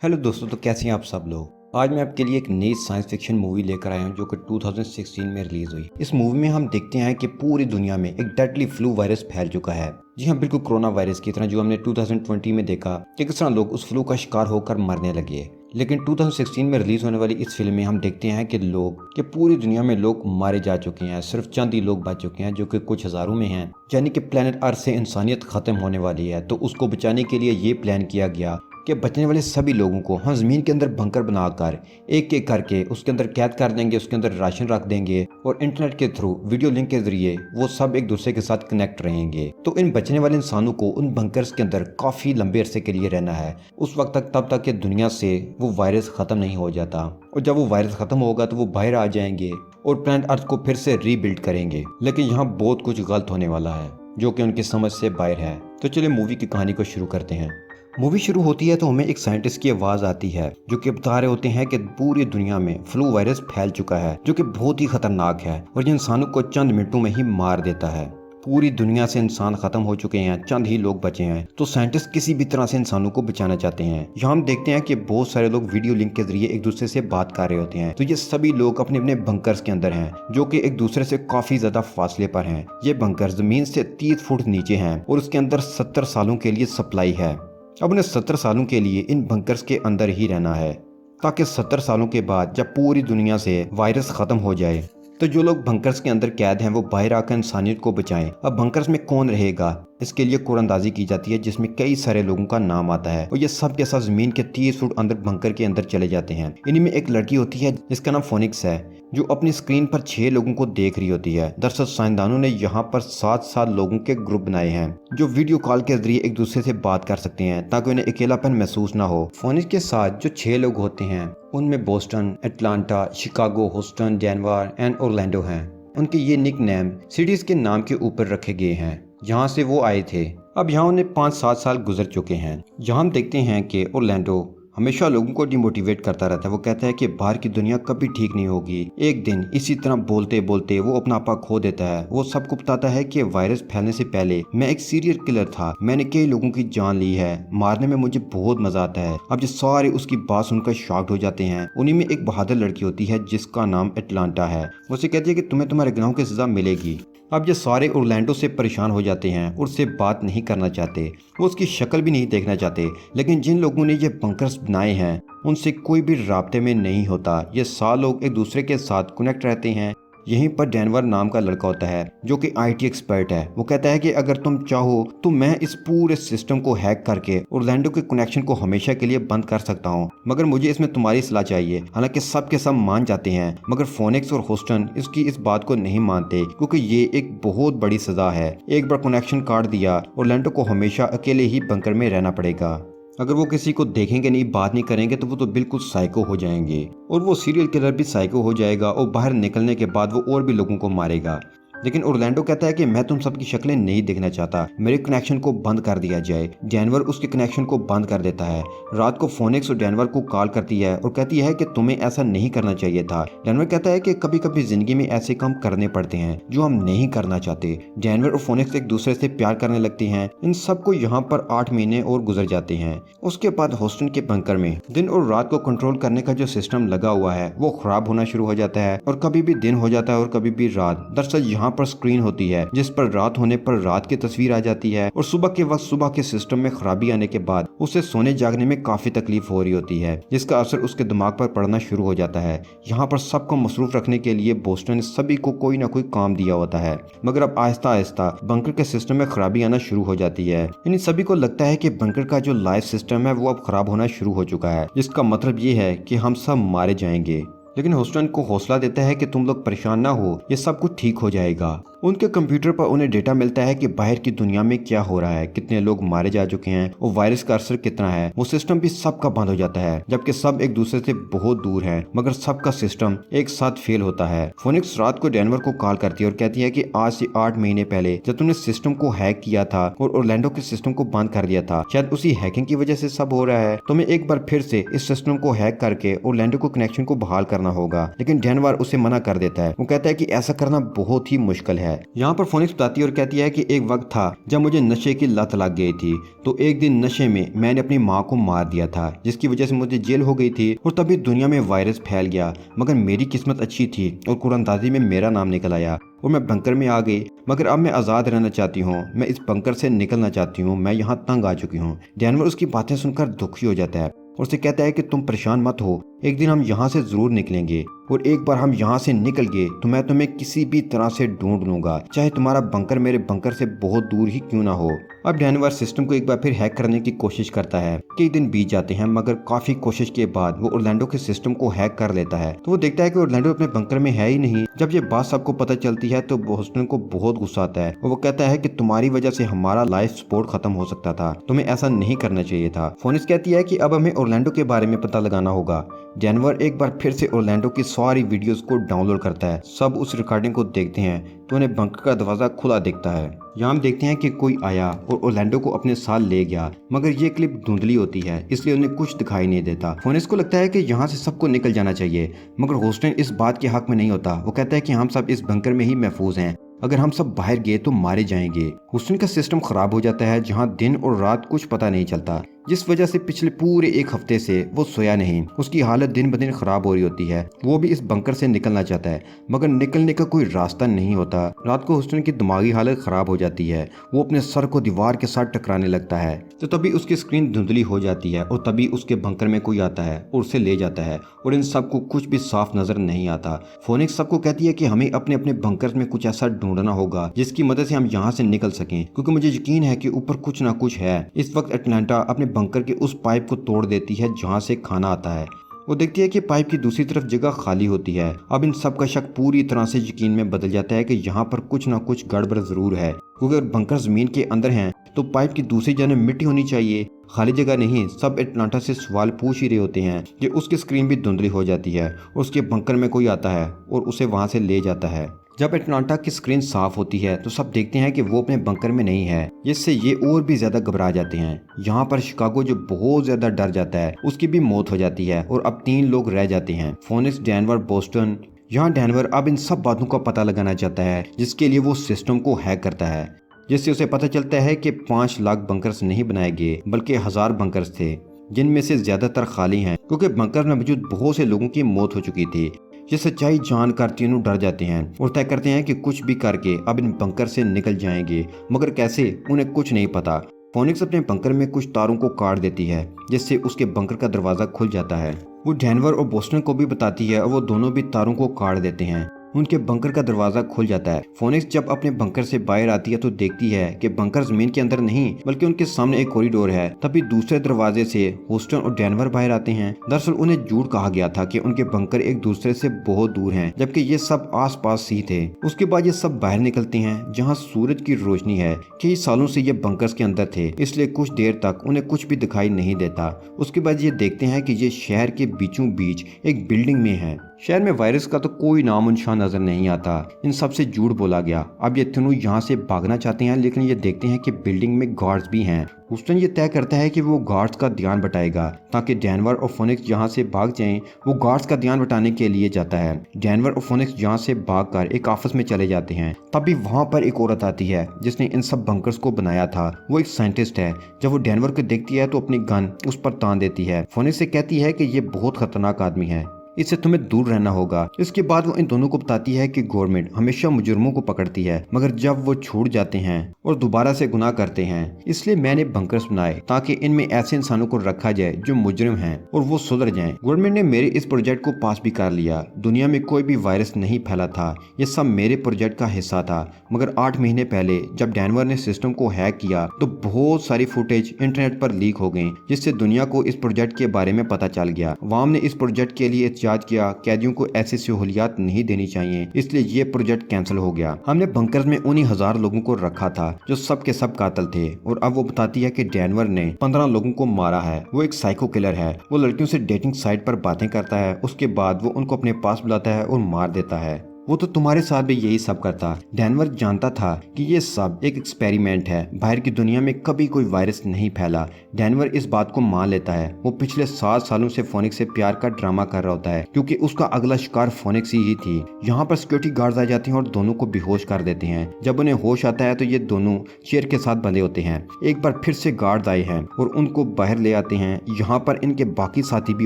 Hello दोस्तों, तो कैसे हैं आप सब लोग। आज मैं आपके लिए एक नई साइंस फिक्शन मूवी लेकर आया हूं जो कि 2016 में रिलीज हुई। इस मूवी में हम देखते हैं कि पूरी दुनिया में एक डेडली फ्लू वायरस फैल चुका है। जी हाँ, बिल्कुल कोरोना वायरस की तरह जो हमने 2020 में देखा कि किस तरह लोग उस फ्लू का शिकार होकर मरने लगे। लेकिन 2016 में रिलीज होने वाली इस फिल्म में हम देखते हैं कि पूरी दुनिया में लोग मारे जा चुके हैं। सिर्फ चंद ही लोग बच चुके हैं जो कि कुछ हजारों में हैं। यानी कि प्लेनेट अर्थ से इंसानियत खत्म होने वाली है। तो उसको बचाने के लिए ये प्लान किया गया कि बचने वाले सभी लोगों को हम ज़मीन के अंदर बंकर बनाकर एक एक करके उसके अंदर कैद कर देंगे, उसके अंदर राशन रख देंगे और इंटरनेट के थ्रू वीडियो लिंक के जरिए वो सब एक दूसरे के साथ कनेक्ट रहेंगे। तो इन बचने वाले इंसानों को उन बंकर्स के अंदर काफ़ी लंबे अरसे के लिए रहना है, उस वक्त तक, तब तक कि दुनिया से वो वायरस ख़त्म नहीं हो जाता। और जब वो वायरस ख़त्म होगा तो वो बाहर आ जाएंगे और प्लैनेट अर्थ को फिर से रीबिल्ड करेंगे। लेकिन यहाँ बहुत कुछ गलत होने वाला है जो कि उनकी समझ से बाहर है। तो चलिए मूवी की कहानी को शुरू करते हैं। मूवी शुरू होती है तो हमें एक साइंटिस्ट की आवाज़ आती है जो कि बता रहे होते हैं कि पूरी दुनिया में फ्लू वायरस फैल चुका है जो कि बहुत ही खतरनाक है और ये इंसानों को चंद मिनटों में ही मार देता है। पूरी दुनिया से इंसान खत्म हो चुके हैं, चंद ही लोग बचे हैं। तो साइंटिस्ट किसी भी तरह से इंसानों को बचाना चाहते हैं। यहाँ हम देखते हैं कि बहुत सारे लोग वीडियो लिंक के जरिए एक दूसरे से बात कर रहे होते हैं। तो ये सभी लोग अपने अपने बंकर्स के अंदर हैं जो कि एक दूसरे से काफी ज्यादा फासले पर हैं। ये बंकर जमीन से 30 फुट नीचे हैं और उसके अंदर 70 सालों के लिए सप्लाई है। अब उन्हें 70 सालों के लिए इन बंकर्स के अंदर ही रहना है ताकि 70 सालों के बाद जब पूरी दुनिया से वायरस खत्म हो जाए तो जो लोग बंकर्स के अंदर कैद हैं वो बाहर आकर इंसानियत को बचाएं। अब बंकर्स में कौन रहेगा, इसके लिए कुरानंदाजी की जाती है जिसमें कई सारे लोगों का नाम आता है और ये सब के साथ जमीन के 30 फुट अंदर बंकर के अंदर चले जाते हैं। इन्हीं में एक लड़की होती है जिसका नाम फोनिक्स है जो अपनी स्क्रीन पर 6 लोगों को देख रही होती है। दरअसल साइंसदानों ने यहाँ पर 7 लोगों के ग्रुप बनाए हैं जो वीडियो कॉल के जरिए एक दूसरे से बात कर सकते हैं ताकि उन्हें अकेलापन महसूस ना हो। फोनिक्स के साथ जो 6 लोग होते हैं उनमें Boston, Atlanta, Chicago, Houston, Denver and Orlando हैं। उनके ये निक नेम सिटीज के नाम के ऊपर रखे गए हैं जहाँ से वो आए थे। अब यहाँ उन्हें 5-7 साल गुजर चुके हैं। यहाँ हम देखते हैं कि ओरलैंडो हमेशा लोगों को डिमोटिवेट करता रहता है। वो कहता है कि बाहर की दुनिया कभी ठीक नहीं होगी। एक दिन इसी तरह बोलते बोलते वो अपना आपा खो देता है। वो सबको बताता है कि वायरस फैलने से पहले मैं एक सीरियल किलर था, मैंने कई लोगों की जान ली है, मारने में मुझे बहुत मजा आता है। अब जो सारे उसकी बात सुनकर शॉक्ड हो जाते हैं। उन्हीं में एक बहादुर लड़की होती है जिसका नाम अटलांटा है। वो उसे कहती है कि तुम्हें तुम्हारे गुनाहों की सजा मिलेगी। अब ये सारे ओरलैंडो से परेशान हो जाते हैं, उससे बात नहीं करना चाहते, वो उसकी शक्ल भी नहीं देखना चाहते। लेकिन जिन लोगों ने ये बंकर्स बनाए हैं उनसे कोई भी राब्ते में नहीं होता। ये 7 लोग एक दूसरे के साथ कनेक्ट रहते हैं। यहीं पर डेनवर नाम का लड़का होता है जो कि IT एक्सपर्ट है। वो कहता है कि अगर तुम चाहो तो मैं इस पूरे सिस्टम को हैक करके ओरलैंडो के कनेक्शन को हमेशा के लिए बंद कर सकता हूँ, मगर मुझे इसमें तुम्हारी सलाह चाहिए। हालांकि सब के सब मान जाते हैं मगर फोनिक्स और ह्यूस्टन इसकी इस बात को नहीं मानते क्योंकि ये एक बहुत बड़ी सजा है। एक बार कनेक्शन काट दिया ओरलैंडो को हमेशा अकेले ही बंकर में रहना पड़ेगा। अगर वो किसी को देखेंगे नहीं, बात नहीं करेंगे तो वो तो बिल्कुल साइको हो जाएंगे और वो सीरियल किलर भी साइको हो जाएगा और बाहर निकलने के बाद वो और भी लोगों को मारेगा। लेकिन ओरलैंडो कहता है कि मैं तुम सबकी शक्लें नहीं देखना चाहता, मेरे कनेक्शन को बंद कर दिया जाए। डेनवर उसके कनेक्शन को बंद कर देता है। रात को फोनिक्स और डेनवर को कॉल करती है और कहती है कि तुम्हें ऐसा नहीं करना चाहिए था। डेनवर कहता है कि कभी कभी जिंदगी में ऐसे काम करने पड़ते हैं जो हम नहीं करना चाहते। डेनवर और फोनिक्स एक दूसरे से प्यार करने लगते हैं। इन सबको यहाँ पर 8 महीने और गुजर जाते हैं। उसके बाद ह्यूस्टन के बंकर में दिन और रात को कंट्रोल करने का जो सिस्टम लगा हुआ है वो खराब होना शुरू हो जाता है और कभी भी दिन हो जाता है और कभी भी रात। दरअसल यहाँ पर स्क्रीन होती है जिस पर रात होने पर रात की तस्वीर आ जाती है और सुबह के वक्त सुबह के सिस्टम में खराबी आने के बाद उसे सोने जागने में काफी तकलीफ हो रही होती है जिसका असर उसके दिमाग पर पड़ना शुरू हो जाता है। यहाँ पर सबको मसरूफ रखने के लिए बोस्टन ने सभी को कोई ना कोई काम दिया होता है, मगर अब आहिस्ता आहिस्ता बंकर के सिस्टम में खराबी आना शुरू हो जाती है। इन सभी को लगता है कि बंकर का जो लाइफ सिस्टम है वो अब खराब होना शुरू हो चुका है, जिसका मतलब ये है कि हम सब मारे जाएंगे। लेकिन ह्यूस्टन को हौसला देता है कि तुम लोग परेशान ना हो, ये सब कुछ ठीक हो जाएगा। उनके कंप्यूटर पर उन्हें डेटा मिलता है कि बाहर की दुनिया में क्या हो रहा है, कितने लोग मारे जा चुके हैं और वायरस का असर कितना है। वो सिस्टम भी सबका बंद हो जाता है जबकि सब एक दूसरे से बहुत दूर हैं, मगर सबका सिस्टम एक साथ फेल होता है। फोनिक्स रात को डेनवर को कॉल करती है और कहती है कि आज से 8 महीने पहले जब तुमने सिस्टम को हैक किया था और ओरलैंडो के सिस्टम को बंद कर दिया था, शायद उसी हैकिंग की वजह से सब हो रहा है। तुम्हें एक बार फिर से इस सिस्टम को हैक करके ओरलैंडो को कनेक्शन को बहाल करना होगा। लेकिन डेनवर उसे मना कर देता है। वो कहता है कि ऐसा करना बहुत ही मुश्किल है। है। यहाँ पर फोनिक्स बताती है और कहती है कि एक वक्त था जब मुझे नशे की लत लग गई थी, तो एक दिन नशे में मैंने अपनी माँ को मार दिया था, जिसकी वजह से मुझे जेल हो गई थी और तभी दुनिया में वायरस फैल गया। मगर मेरी किस्मत अच्छी थी और कुरानदाजी में मेरा नाम निकल आया और मैं बंकर में आ गई। मगर अब मैं आज़ाद रहना चाहती हूँ, मैं इस बंकर से निकलना चाहती हूँ, मैं यहाँ तंग आ चुकी हूँ। डैनवर उसकी बातें सुनकर दुखी हो जाता है और उसे कहता है कि तुम परेशान मत हो, एक दिन हम यहाँ से जरूर निकलेंगे और एक बार हम यहाँ से निकल गए तो मैं तुम्हें किसी भी तरह से ढूंढ लूंगा, चाहे तुम्हारा बंकर मेरे बंकर से बहुत दूर ही क्यों ना हो। अब डैनवर सिस्टम को एक बार फिर हैक करने की कोशिश करता है। कई दिन बीत जाते हैं मगर काफी कोशिश के बाद वो ओरलैंडो के सिस्टम को हैक कर लेता है। तो वो देखता है कि ओरलैंडो अपने बंकर में है ही नहीं। जब ये बात सबको पता चलती है तो बोस्टन को बहुत गुस्सा आता है और वो कहता है कि तुम्हारी वजह से हमारा लाइफ सपोर्ट खत्म हो सकता था, तुम्हें ऐसा नहीं करना चाहिए था। फोनिक्स कहती है कि अब हमें ओरलैंडो के बारे में पता लगाना होगा। डैनवर एक बार फिर से ओरलैंडो की सारी वीडियोस को डाउनलोड करता है। सब उस रिकॉर्डिंग को देखते हैं तो उन्हें बंकर का दरवाजा खुला दिखता है। यहाँ हम देखते हैं कि कोई आया और ओरलैंडो को अपने साथ ले गया, मगर ये क्लिप धुंधली होती है इसलिए उन्हें कुछ दिखाई नहीं देता। फोनिक्स को लगता है कि यहाँ से सबको निकल जाना चाहिए, मगर होस्टन इस बात के हक में नहीं होता। वो कहता है कि हम सब इस बंकर में ही महफूज हैं, अगर हम सब बाहर गए तो मारे जाएंगे। हुस्टन का सिस्टम खराब हो जाता है जहां दिन और रात कुछ पता नहीं चलता, जिस वजह से पिछले पूरे एक हफ्ते से वो सोया नहीं। उसकी हालत दिन ब दिन खराब हो रही होती है। वो भी इस बंकर से निकलना चाहता है मगर निकलने का कोई रास्ता नहीं होता। रात को हुस्टन की दिमागी हालत खराब हो जाती है, वो अपने सर को दीवार के साथ टकराने लगता है। तो तभी उसकी स्क्रीन धुंधली हो जाती है और तभी उसके बंकर में कोई आता है और उसे ले जाता है और इन सबको कुछ भी साफ नजर नहीं आता। फोनिक्स सबको कहती है कि हमें अपने अपने बंकर में कुछ ऐसा ढूंढना होगा जिसकी मदद से हम यहाँ से निकल सकें, क्योंकि मुझे यकीन है कि ऊपर कुछ ना कुछ है। इस वक्त अटलांटा अपने बंकर के उस पाइप को तोड़ देती है जहाँ से खाना आता है। वो देखती है कि पाइप की दूसरी तरफ जगह खाली होती है। अब इन सब का शक पूरी तरह से यकीन में बदल जाता है कि यहाँ पर कुछ ना कुछ गड़बड़ जरूर है, क्योंकि अगर बंकर जमीन के अंदर हैं तो पाइप की दूसरी जानब मिट्टी होनी चाहिए, खाली जगह नहीं। सब अटलांटा से सवाल पूछ ही रहे होते हैं कि उसकी स्क्रीन भी धुंधली हो जाती है और उसके बंकर में कोई आता है और उसे वहां से ले जाता है। जब अटलांटा की स्क्रीन साफ होती है तो सब देखते हैं कि वो अपने बंकर में नहीं है, जिससे ये और भी ज्यादा घबरा जाते हैं। यहाँ पर शिकागो जो बहुत ज्यादा डर जाता है उसकी भी मौत हो जाती है और अब 3 लोग रह जाते हैं, फोनिक्स, डैनवर, बोस्टन। यहाँ डैनवर अब इन सब बातों का पता लगाना चाहता है, जिसके लिए वो सिस्टम को हैक करता है, जिससे उसे पता चलता है कि 5 लाख बंकर्स नहीं बनाए गए बल्कि 1000 बंकर्स थे, जिनमें से ज्यादातर खाली हैं क्योंकि बंकर में मौजूद बहुत से लोगों की मौत हो चुकी थी। ये सच्चाई जानकर तीनों डर जाते हैं और तय करते हैं कि कुछ भी करके अब इन बंकर से निकल जाएंगे, मगर कैसे उन्हें कुछ नहीं पता। फोनिक्स अपने बंकर में कुछ तारों को काट देती है जिससे उसके बंकर का दरवाजा खुल जाता है। वो डैनवर और बोस्टन को भी बताती है और वो दोनों भी तारों को काट देते हैं। उनके बंकर का दरवाजा खुल जाता है। फोनिक्स जब अपने बंकर से बाहर आती है तो देखती है कि बंकर जमीन के अंदर नहीं बल्कि उनके सामने एक कॉरिडोर है। तभी दूसरे दरवाजे से हुस्टन और डैनवर बाहर आते हैं। दरअसल उन्हें झूठ कहा गया था कि उनके बंकर एक दूसरे से बहुत दूर हैं, जबकि ये सब आस पास ही थे। उसके बाद ये सब बाहर निकलते हैं जहाँ सूरज की रोशनी है। कई सालों से ये बंकर्स के अंदर थे, इसलिए कुछ देर तक उन्हें कुछ भी दिखाई नहीं देता। उसके बाद ये देखते हैं कि ये शहर के बीचों बीच एक बिल्डिंग में है। शहर में वायरस का तो कोई नामो निशान नजर नहीं आता। इन सब से झूठ बोला गया। अब ये तीनों यहाँ से भागना चाहते हैं, लेकिन ये देखते हैं कि बिल्डिंग में गार्ड्स भी हैं। हुस्टन ये तय करता है कि वो गार्ड्स का ध्यान बटाएगा ताकि डैनवर और फोनिक्स यहाँ से भाग जाएं। वो गार्ड्स का ध्यान बटाने के लिए जाता है। डैनवर और फोनिक्स यहाँ से भागकर एक ऑफिस में चले जाते हैं। तभी वहाँ पर एक औरत आती है जिसने इन सब बंकर्स को बनाया था। वो एक साइंटिस्ट है। जब वो डैनवर को देखती है तो अपनी गन उस पर तान देती है। फोनिक्स से कहती है कि ये बहुत खतरनाक आदमी है, इससे तुम्हें दूर रहना होगा। इसके बाद वो इन दोनों को बताती है कि गवर्नमेंट हमेशा मुजरिमों को पकड़ती है, मगर जब वो छूट जाते हैं और दोबारा से गुनाह करते हैं, इसलिए मैंने बंकर्स बनाए ताकि इनमें ऐसे इंसानों को रखा जाए जो मुजरिम हैं और वो सुधर जाएं। गवर्नमेंट ने मेरे इस प्रोजेक्ट को पास भी कर लिया। दुनिया में कोई भी वायरस नहीं फैला था, ये सब मेरे प्रोजेक्ट का हिस्सा था। मगर 8 महीने पहले जब डैनवर ने सिस्टम को हैक किया तो बहुत सारी फुटेज इंटरनेट पर लीक हो गई, जिससे दुनिया को इस प्रोजेक्ट के बारे में पता चल गया। अवाम ने इस प्रोजेक्ट के लिए याद किया कैदियों को ऐसी सहूलियात नहीं देनी चाहिए, इसलिए ये प्रोजेक्ट कैंसिल हो गया। हमने बंकर्स में उन्हीं 1000 लोगों को रखा था जो सब के सब कातिल थे। और अब वो बताती है कि डैनवर ने 15 लोगों को मारा है। वो एक साइको किलर है। वो लड़कियों से डेटिंग साइट पर बातें करता है, उसके बाद वो उनको अपने पास बुलाता है और मार देता है। वो तो तुम्हारे साथ भी यही सब करता। डेनवर जानता था कि ये सब एक एक्सपेरिमेंट है, बाहर की दुनिया में कभी कोई वायरस नहीं फैला। डेनवर इस बात को मान लेता है। वो पिछले 7 सालों से फोनिक्स से प्यार का ड्रामा कर रहा होता है क्योंकि उसका अगला शिकार फोनिक्स ही थी। यहाँ पर सिक्योरिटी गार्ड्स आ जाते हैं और दोनों को बेहोश कर देते हैं। जब उन्हें होश आता है तो ये दोनों चेयर के साथ बंधे होते हैं। एक बार फिर से गार्ड्स आए हैं और उनको बाहर ले आते हैं। यहाँ पर इनके बाकी साथी भी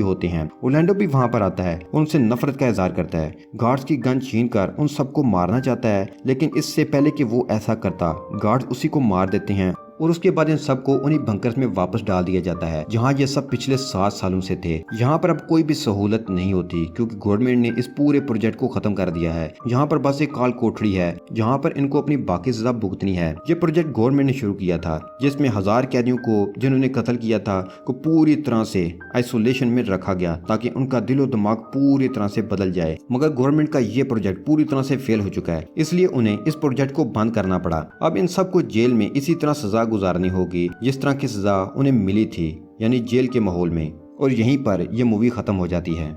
होते हैं। ओरलैंडो भी वहाँ पर आता है और उनसे नफरत का इजहार करता है। गार्ड्स की गन छीनकर उन सबको मारना चाहता है, लेकिन इससे पहले कि वो ऐसा करता, गार्ड्स उसी को मार देते हैं और उसके बाद इन सबको उन्हीं बंकर्स में वापस डाल दिया जाता है जहां ये सब पिछले 7 सालों से थे। यहाँ पर अब कोई भी सहूलत नहीं होती क्योंकि गवर्नमेंट ने इस पूरे प्रोजेक्ट को खत्म कर दिया है। यहाँ पर बस एक काल कोठरी है जहाँ पर इनको अपनी बाकी सजा भुगतनी है। ये प्रोजेक्ट गवर्नमेंट ने शुरू किया था जिसमें 1000 कैदियों को जिन्होंने कत्ल किया था को पूरी तरह से आइसोलेशन में रखा गया ताकि उनका दिलो दिमाग पूरी तरह से बदल जाए। मगर गवर्नमेंट का ये प्रोजेक्ट पूरी तरह से फेल हो चुका है, इसलिए उन्हें इस प्रोजेक्ट को बंद करना पड़ा। अब इन सबको जेल में इसी तरह सजा गुजारनी होगी जिस तरह की सजा उन्हें मिली थी, यानी जेल के माहौल में। और यहीं पर यह मूवी खत्म हो जाती है।